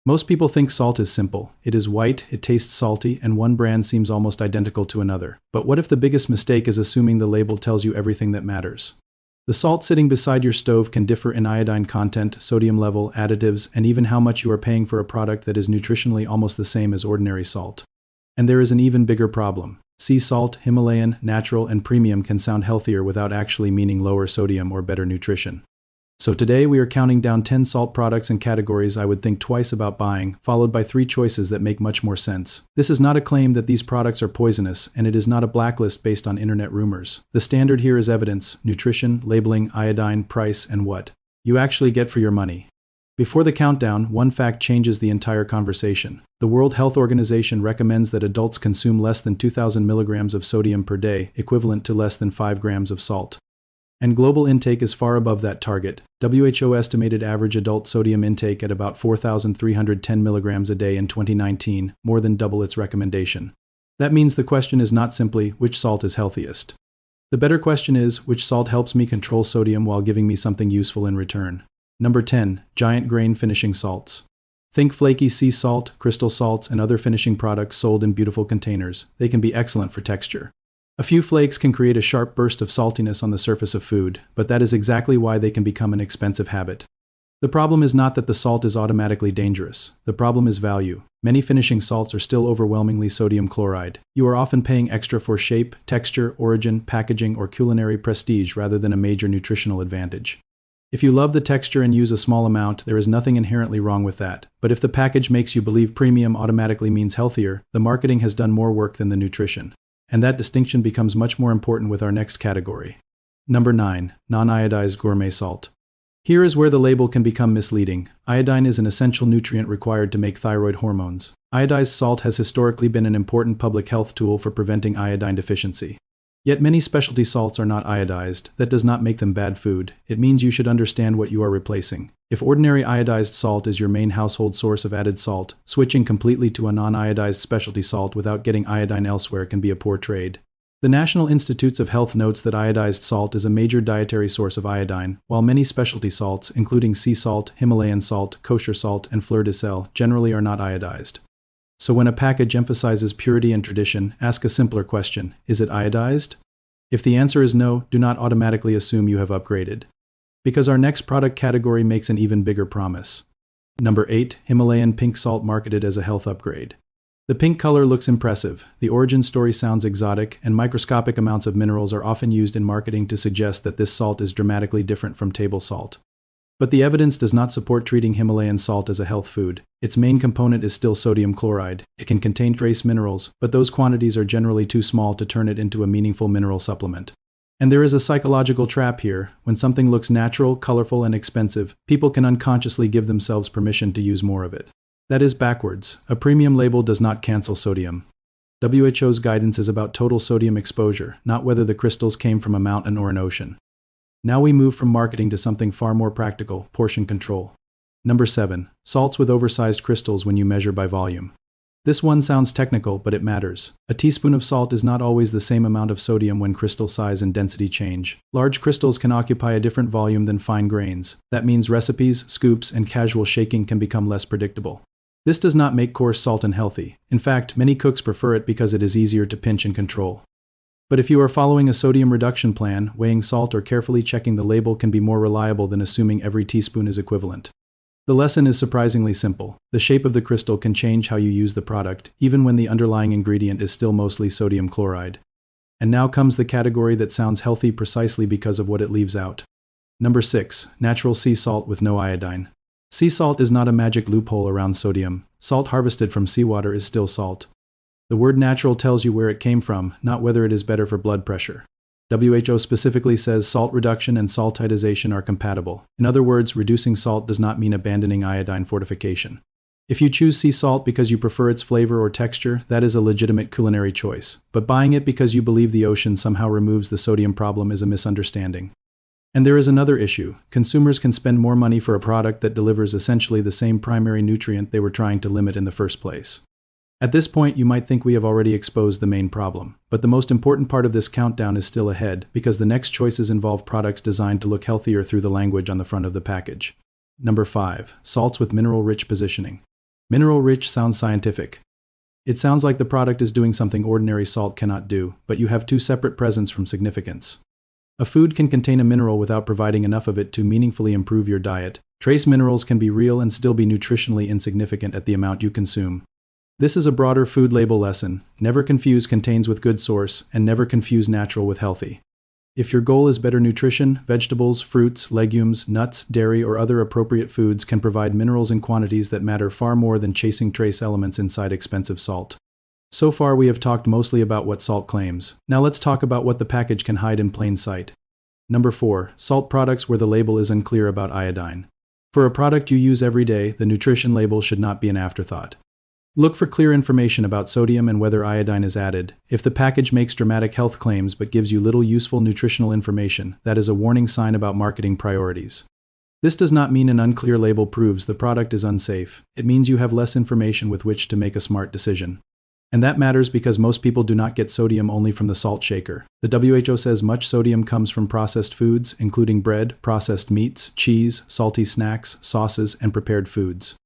Most people think salt is simple. It is white, it tastes salty, and one brand seems almost identical to another. But what if the biggest mistake is assuming the label tells you everything that matters? The salt sitting beside your stove can differ in iodine content, sodium level, additives, and even how much you are paying for a product that is nutritionally almost the same as ordinary salt. And there is an even bigger problem. Sea salt, Himalayan, natural, and premium can sound healthier without actually meaning lower sodium or better nutrition. So today we are counting down 10 salt products and categories I would think twice about buying, followed by 3 choices that make much more sense. This is not a claim that these products are poisonous, and it is not a blacklist based on internet rumors. The standard here is evidence, nutrition, labeling, iodine, price, and what you actually get for your money. Before the countdown, one fact changes the entire conversation. The World Health Organization recommends that adults consume less than 2,000 milligrams of sodium per day, equivalent to less than 5 grams of salt. And global intake is far above that target. WHO estimated average adult sodium intake at about 4,310 milligrams a day in 2019, more than double its recommendation. That means the question is not simply, which salt is healthiest? The better question is, which salt helps me control sodium while giving me something useful in return? Number 10. Giant grain finishing salts. Think flaky sea salt, crystal salts, and other finishing products sold in beautiful containers. They can be excellent for texture. A few flakes can create a sharp burst of saltiness on the surface of food, but that is exactly why they can become an expensive habit. The problem is not that the salt is automatically dangerous. The problem is value. Many finishing salts are still overwhelmingly sodium chloride. You are often paying extra for shape, texture, origin, packaging, or culinary prestige rather than a major nutritional advantage. If you love the texture and use a small amount, there is nothing inherently wrong with that. But if the package makes you believe premium automatically means healthier, the marketing has done more work than the nutrition. And that distinction becomes much more important with our next category. Number 9. Non-iodized gourmet salt. Here is where the label can become misleading. Iodine is an essential nutrient required to make thyroid hormones. Iodized salt has historically been an important public health tool for preventing iodine deficiency. Yet many specialty salts are not iodized. That does not make them bad food. It means you should understand what you are replacing. If ordinary iodized salt is your main household source of added salt, switching completely to a non-iodized specialty salt without getting iodine elsewhere can be a poor trade. The National Institutes of Health notes that iodized salt is a major dietary source of iodine, while many specialty salts, including sea salt, Himalayan salt, kosher salt, and fleur de sel, generally are not iodized. So when a package emphasizes purity and tradition, ask a simpler question: is it iodized? If the answer is no, do not automatically assume you have upgraded. Because our next product category makes an even bigger promise. Number 8. Himalayan pink salt marketed as a health upgrade. The pink color looks impressive, the origin story sounds exotic, and microscopic amounts of minerals are often used in marketing to suggest that this salt is dramatically different from table salt. But the evidence does not support treating Himalayan salt as a health food. Its main component is still sodium chloride. It can contain trace minerals, but those quantities are generally too small to turn it into a meaningful mineral supplement. And there is a psychological trap here. When something looks natural, colorful, and expensive, people can unconsciously give themselves permission to use more of it. That is backwards. A premium label does not cancel sodium. WHO's guidance is about total sodium exposure, not whether the crystals came from a mountain or an ocean. Now we move from marketing to something far more practical: portion control. Number 7. Salts with oversized crystals when you measure by volume. This one sounds technical, but it matters. A teaspoon of salt is not always the same amount of sodium when crystal size and density change. Large crystals can occupy a different volume than fine grains. That means recipes, scoops, and casual shaking can become less predictable. This does not make coarse salt unhealthy. In fact, many cooks prefer it because it is easier to pinch and control. But if you are following a sodium reduction plan, weighing salt or carefully checking the label can be more reliable than assuming every teaspoon is equivalent. The lesson is surprisingly simple. The shape of the crystal can change how you use the product, even when the underlying ingredient is still mostly sodium chloride. And now comes the category that sounds healthy precisely because of what it leaves out. Number 6. Natural sea salt with no iodine. Sea salt is not a magic loophole around sodium. Salt harvested from seawater is still salt. The word natural tells you where it came from, not whether it is better for blood pressure. WHO specifically says salt reduction and saltization are compatible. In other words, reducing salt does not mean abandoning iodine fortification. If you choose sea salt because you prefer its flavor or texture, that is a legitimate culinary choice. But buying it because you believe the ocean somehow removes the sodium problem is a misunderstanding. And there is another issue. Consumers can spend more money for a product that delivers essentially the same primary nutrient they were trying to limit in the first place. At this point, you might think we have already exposed the main problem. But the most important part of this countdown is still ahead, because the next choices involve products designed to look healthier through the language on the front of the package. Number 5. Salts with mineral-rich positioning. Mineral-rich sounds scientific. It sounds like the product is doing something ordinary salt cannot do, but you have two separate presents from significance. A food can contain a mineral without providing enough of it to meaningfully improve your diet. Trace minerals can be real and still be nutritionally insignificant at the amount you consume. This is a broader food label lesson. Never confuse contains with good source, and never confuse natural with healthy. If your goal is better nutrition, vegetables, fruits, legumes, nuts, dairy, or other appropriate foods can provide minerals in quantities that matter far more than chasing trace elements inside expensive salt. So far we have talked mostly about what salt claims. Now let's talk about what the package can hide in plain sight. Number 4. Salt products where the label is unclear about iodine. For a product you use every day, the nutrition label should not be an afterthought. Look for clear information about sodium and whether iodine is added. If the package makes dramatic health claims but gives you little useful nutritional information, that is a warning sign about marketing priorities. This does not mean an unclear label proves the product is unsafe. It means you have less information with which to make a smart decision. And that matters because most people do not get sodium only from the salt shaker. The WHO says much sodium comes from processed foods, including bread, processed meats, cheese, salty snacks, sauces, and prepared foods.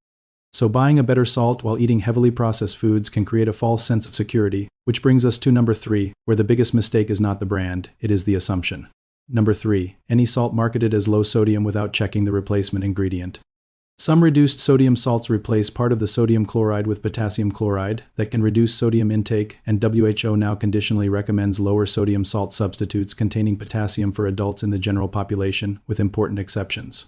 So buying a better salt while eating heavily processed foods can create a false sense of security, which brings us to number 3, where the biggest mistake is not the brand, it is the assumption. Number 3. Any salt marketed as low sodium without checking the replacement ingredient. Some reduced sodium salts replace part of the sodium chloride with potassium chloride that can reduce sodium intake, and WHO now conditionally recommends lower sodium salt substitutes containing potassium for adults in the general population, with important exceptions.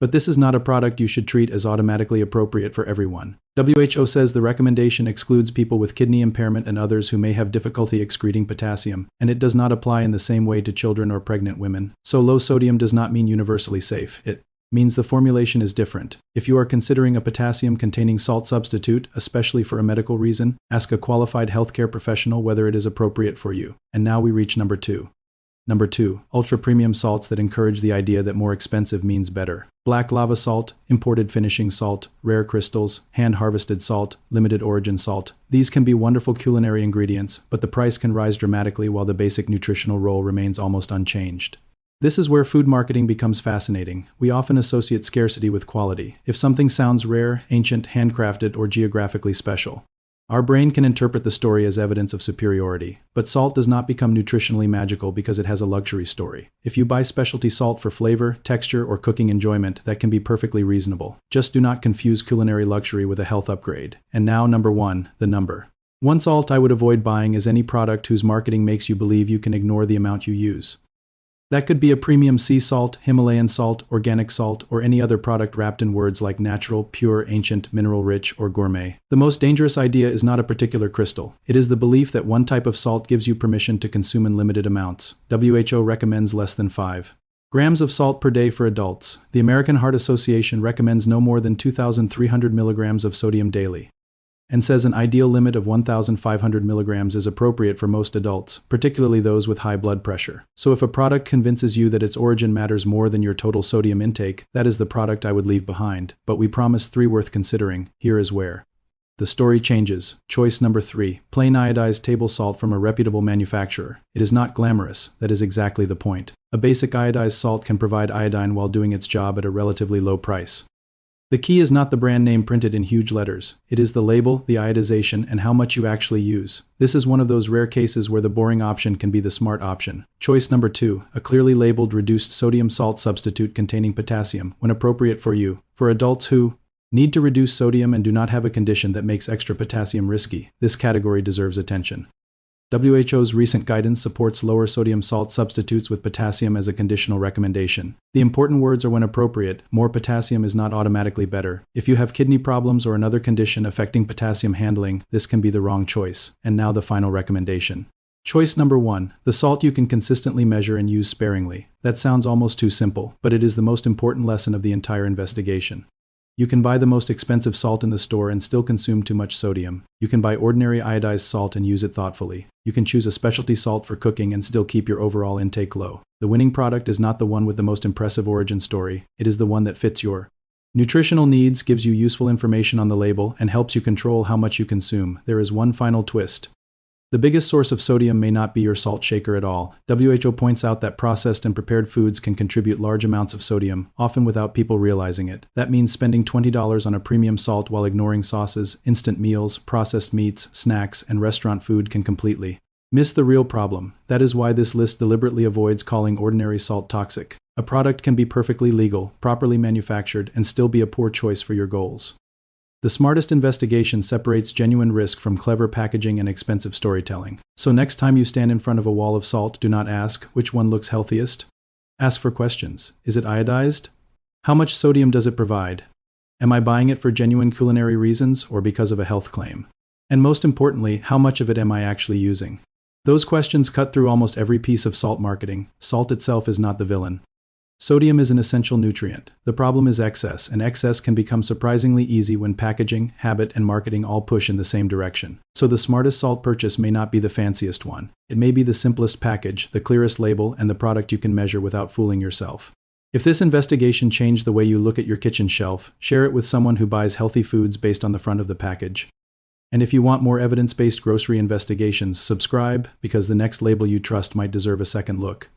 But this is not a product you should treat as automatically appropriate for everyone. WHO says the recommendation excludes people with kidney impairment and others who may have difficulty excreting potassium, and it does not apply in the same way to children or pregnant women. So low sodium does not mean universally safe. It means the formulation is different. If you are considering a potassium-containing salt substitute, especially for a medical reason, ask a qualified healthcare professional whether it is appropriate for you. And now we reach number 2. Number 2. Ultra-premium salts that encourage the idea that more expensive means better. Black lava salt, imported finishing salt, rare crystals, hand-harvested salt, limited origin salt. These can be wonderful culinary ingredients, but the price can rise dramatically while the basic nutritional role remains almost unchanged. This is where food marketing becomes fascinating. We often associate scarcity with quality. If something sounds rare, ancient, handcrafted, or geographically special, our brain can interpret the story as evidence of superiority, but salt does not become nutritionally magical because it has a luxury story. If you buy specialty salt for flavor, texture, or cooking enjoyment, that can be perfectly reasonable. Just do not confuse culinary luxury with a health upgrade. And now number 1, the number. One salt I would avoid buying is any product whose marketing makes you believe you can ignore the amount you use. That could be a premium sea salt, Himalayan salt, organic salt, or any other product wrapped in words like natural, pure, ancient, mineral-rich, or gourmet. The most dangerous idea is not a particular crystal. It is the belief that one type of salt gives you permission to consume in limited amounts. WHO recommends less than 5 grams of salt per day for adults. The American Heart Association recommends no more than 2,300 milligrams of sodium daily, and says an ideal limit of 1,500 milligrams is appropriate for most adults, particularly those with high blood pressure. So if a product convinces you that its origin matters more than your total sodium intake, that is the product I would leave behind. But we promise 3 worth considering. Here is where the story changes. Choice number 3, plain iodized table salt from a reputable manufacturer. It is not glamorous, that is exactly the point. A basic iodized salt can provide iodine while doing its job at a relatively low price. The key is not the brand name printed in huge letters. It is the label, the iodization, and how much you actually use. This is one of those rare cases where the boring option can be the smart option. Choice number 2, a clearly labeled reduced sodium salt substitute containing potassium, when appropriate for you. For adults who need to reduce sodium and do not have a condition that makes extra potassium risky, this category deserves attention. WHO's recent guidance supports lower sodium salt substitutes with potassium as a conditional recommendation. The important words are when appropriate. More potassium is not automatically better. If you have kidney problems or another condition affecting potassium handling, this can be the wrong choice. And now the final recommendation. Choice number 1, the salt you can consistently measure and use sparingly. That sounds almost too simple, but it is the most important lesson of the entire investigation. You can buy the most expensive salt in the store and still consume too much sodium. You can buy ordinary iodized salt and use it thoughtfully. You can choose a specialty salt for cooking and still keep your overall intake low. The winning product is not the one with the most impressive origin story. It is the one that fits your nutritional needs, gives you useful information on the label, and helps you control how much you consume. There is one final twist. The biggest source of sodium may not be your salt shaker at all. WHO points out that processed and prepared foods can contribute large amounts of sodium, often without people realizing it. That means spending $20 on a premium salt while ignoring sauces, instant meals, processed meats, snacks, and restaurant food can completely miss the real problem. That is why this list deliberately avoids calling ordinary salt toxic. A product can be perfectly legal, properly manufactured, and still be a poor choice for your goals. The smartest investigation separates genuine risk from clever packaging and expensive storytelling. So next time you stand in front of a wall of salt, do not ask which one looks healthiest. Ask for questions. Is it iodized? How much sodium does it provide? Am I buying it for genuine culinary reasons or because of a health claim? And most importantly, how much of it am I actually using? Those questions cut through almost every piece of salt marketing. Salt itself is not the villain. Sodium is an essential nutrient. The problem is excess, and excess can become surprisingly easy when packaging, habit, and marketing all push in the same direction. So the smartest salt purchase may not be the fanciest one. It may be the simplest package, the clearest label, and the product you can measure without fooling yourself. If this investigation changed the way you look at your kitchen shelf, share it with someone who buys healthy foods based on the front of the package. And if you want more evidence-based grocery investigations, subscribe, because the next label you trust might deserve a second look.